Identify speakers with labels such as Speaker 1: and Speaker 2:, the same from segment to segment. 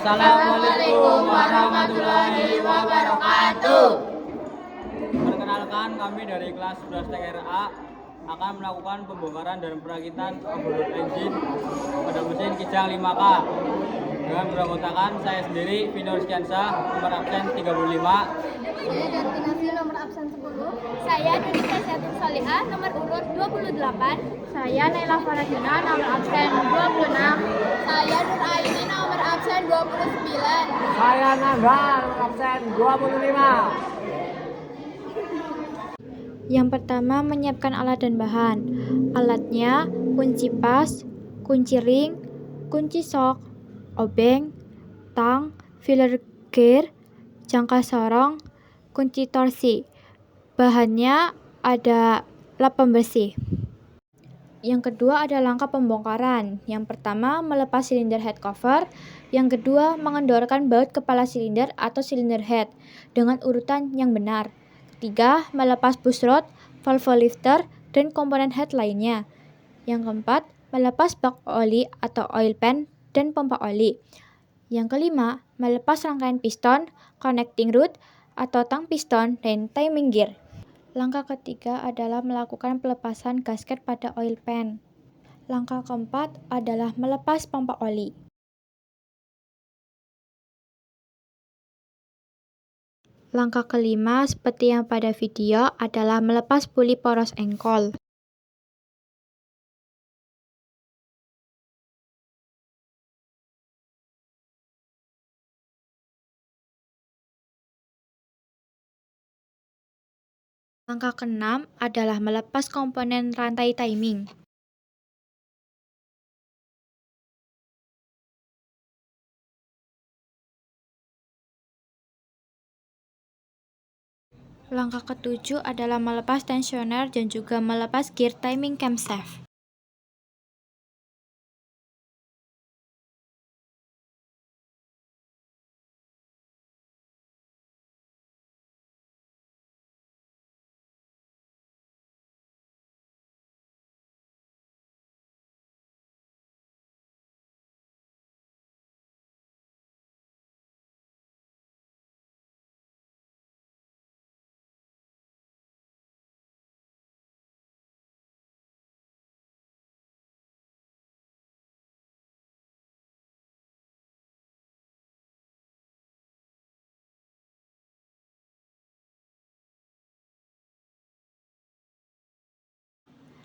Speaker 1: Assalamualaikum warahmatullahi wabarakatuh.
Speaker 2: Perkenalkan, kami dari kelas 11 TRA akan melakukan pembongkaran dan perakitan overload engine pada mesin Kijang 5K dengan beranggotakan saya sendiri, Vino Rizkiansyah, nomor absen 35.
Speaker 3: Saya Darti Nasil, nomor absen 10. Saya Dudi Kasyatul Salihah, nomor urut 28. Saya Naila Faradina, nomor absen 26. Saya Nur Aini, nomor absen 29.
Speaker 1: Saya Nangga, absen 25.
Speaker 4: Yang pertama, menyiapkan alat dan bahan. Alatnya, kunci pas, kunci ring, kunci sok, obeng, tang, filler gear, jangka sorong, kunci torsi. Bahannya ada lap pembersih. Yang kedua ada langkah pembongkaran. Yang pertama, melepas silinder head cover. Yang kedua, mengendorkan baut kepala silinder atau silinder head dengan urutan yang benar. Ketiga, melepas push rod, valve lifter, dan komponen head lainnya. Yang keempat, melepas bak oli atau oil pan dan pompa oli. Yang kelima, melepas rangkaian piston, connecting rod atau tang piston, dan timing gear. Langkah ketiga adalah melakukan pelepasan gasket pada oil pan. Langkah keempat adalah melepas pompa oli. Langkah kelima, seperti yang pada video, adalah melepas puli poros engkol. Langkah keenam adalah melepas komponen rantai timing. Langkah ketujuh adalah melepas tensioner dan juga melepas gear timing camshaft.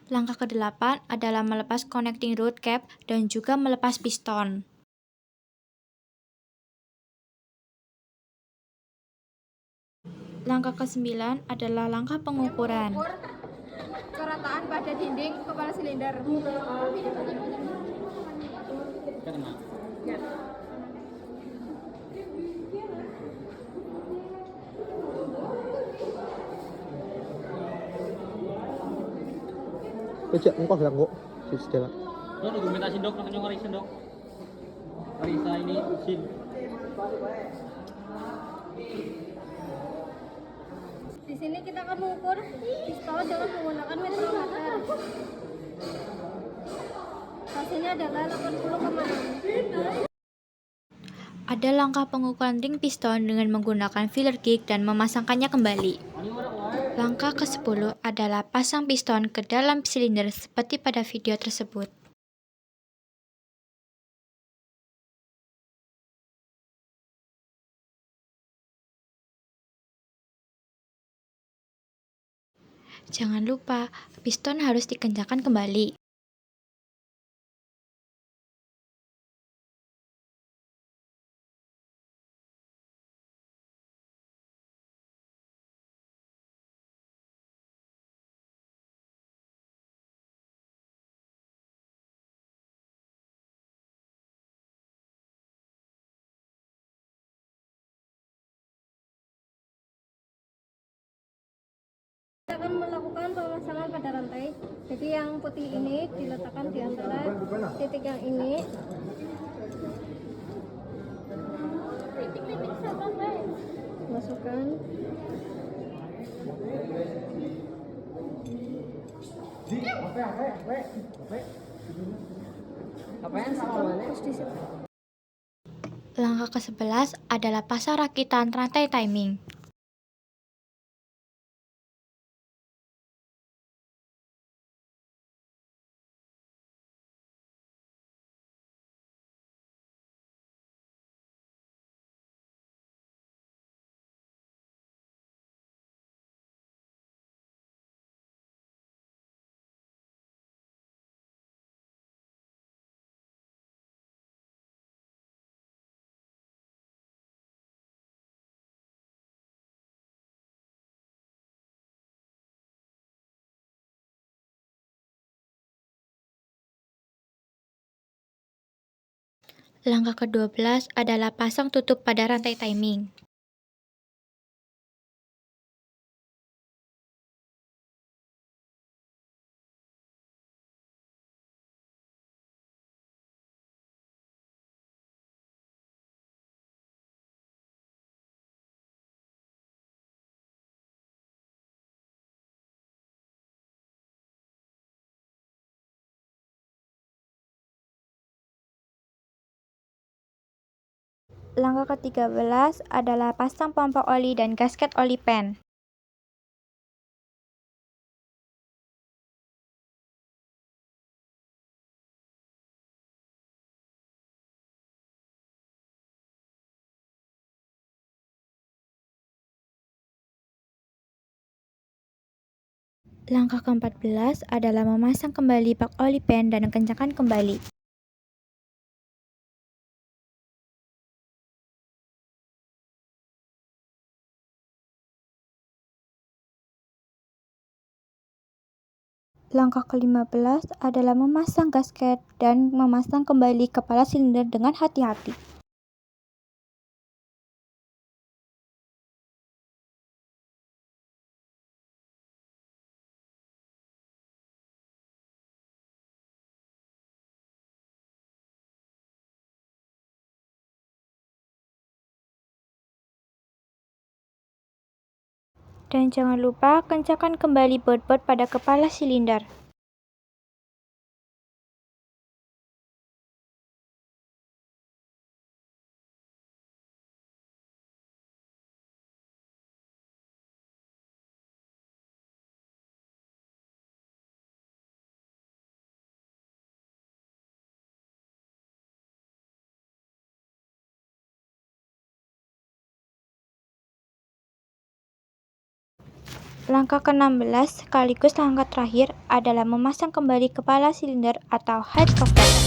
Speaker 4: Langkah ke-8 adalah melepas connecting rod cap dan juga melepas piston. Langkah ke-9 adalah langkah pengukuran.
Speaker 3: Kerataan pada dinding kepala silinder.
Speaker 1: Kecil, engkau bilang kok. Sudah.
Speaker 2: Lo dokumentasi dok, namanya Marisa dok. Marisa ini mesin.
Speaker 3: Di sini kita akan mengukur piston dengan menggunakan metrometer. Hasilnya adalah 80,6.
Speaker 4: Ada langkah pengukuran ring piston dengan menggunakan filler gig dan memasangkannya kembali. Langkah ke-10 adalah pasang piston ke dalam silinder seperti pada video tersebut. Jangan lupa, piston harus dikencangkan kembali.
Speaker 3: Kita akan melakukan pemasangan pada rantai. Jadi yang putih ini diletakkan di antara titik yang ini. Masukkan.
Speaker 1: Apaan sama
Speaker 3: Terus disitu.
Speaker 4: Langkah ke-11 adalah pasang rakitan rantai timing. Langkah ke-12 adalah pasang tutup pada rantai timing. Langkah ke-13 adalah pasang pompa oli dan gasket oli pen. Langkah ke-14 adalah memasang kembali bak oli pen dan kencangkan kembali. Langkah ke-15 adalah memasang gasket dan memasang kembali kepala silinder dengan hati-hati. Dan jangan lupa kencangkan kembali baut-baut pada kepala silinder. Langkah ke-16 sekaligus langkah terakhir adalah memasang kembali kepala silinder atau head cover.